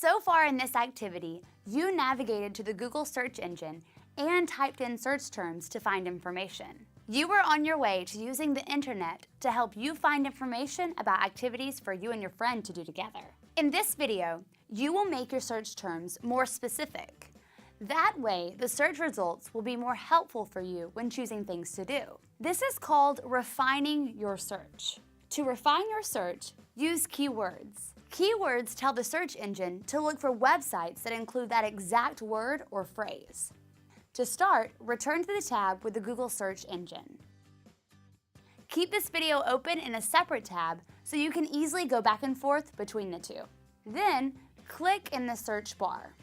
So far in this activity, you navigated to the Google search engine and typed in search terms to find information. You were on your way to using the internet to help you find information about activities for you and your friend to do together. In this video, you will make your search terms more specific. That way, the search results will be more helpful for you when choosing things to do. This is called refining your search. To refine your search, use keywords. Keywords tell the search engine to look for websites that include that exact word or phrase. To start, return to the tab with the Google search engine. Keep this video open in a separate tab so you can easily go back and forth between the two. Then, click in the search bar.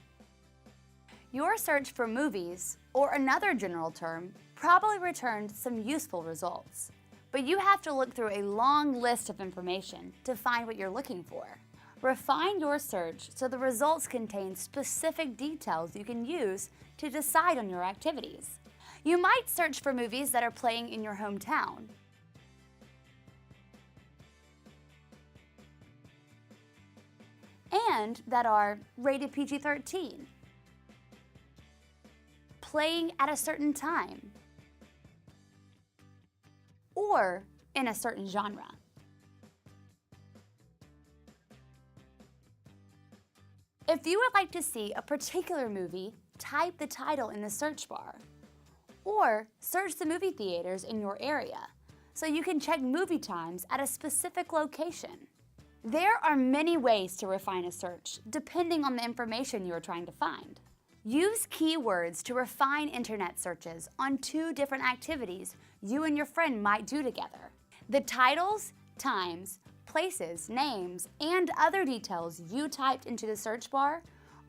Your search for movies, or another general term, probably returned some useful results. But you have to look through a long list of information to find what you're looking for. Refine your search so the results contain specific details you can use to decide on your activities. You might search for movies that are playing in your hometown. And that are rated PG-13, playing at a certain time, or in a certain genre. If you would like to see a particular movie, type the title in the search bar, or search the movie theaters in your area so you can check movie times at a specific location. There are many ways to refine a search, depending on the information you are trying to find. Use keywords to refine internet searches on two different activities you and your friend might do together. The titles, times, places, names, and other details you typed into the search bar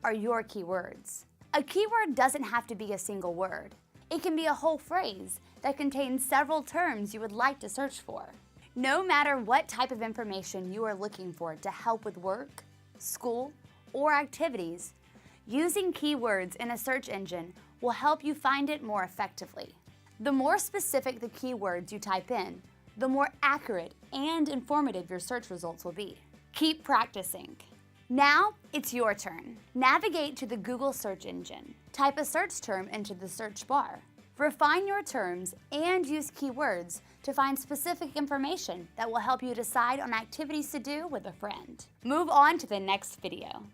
are your keywords. A keyword doesn't have to be a single word. It can be a whole phrase that contains several terms you would like to search for. No matter what type of information you are looking for to help with work, school, or activities, using keywords in a search engine will help you find it more effectively. The more specific the keywords you type in, the more accurate and informative your search results will be. Keep practicing. Now, it's your turn. Navigate to the Google search engine. Type a search term into the search bar. Refine your terms and use keywords to find specific information that will help you decide on activities to do with a friend. Move on to the next video.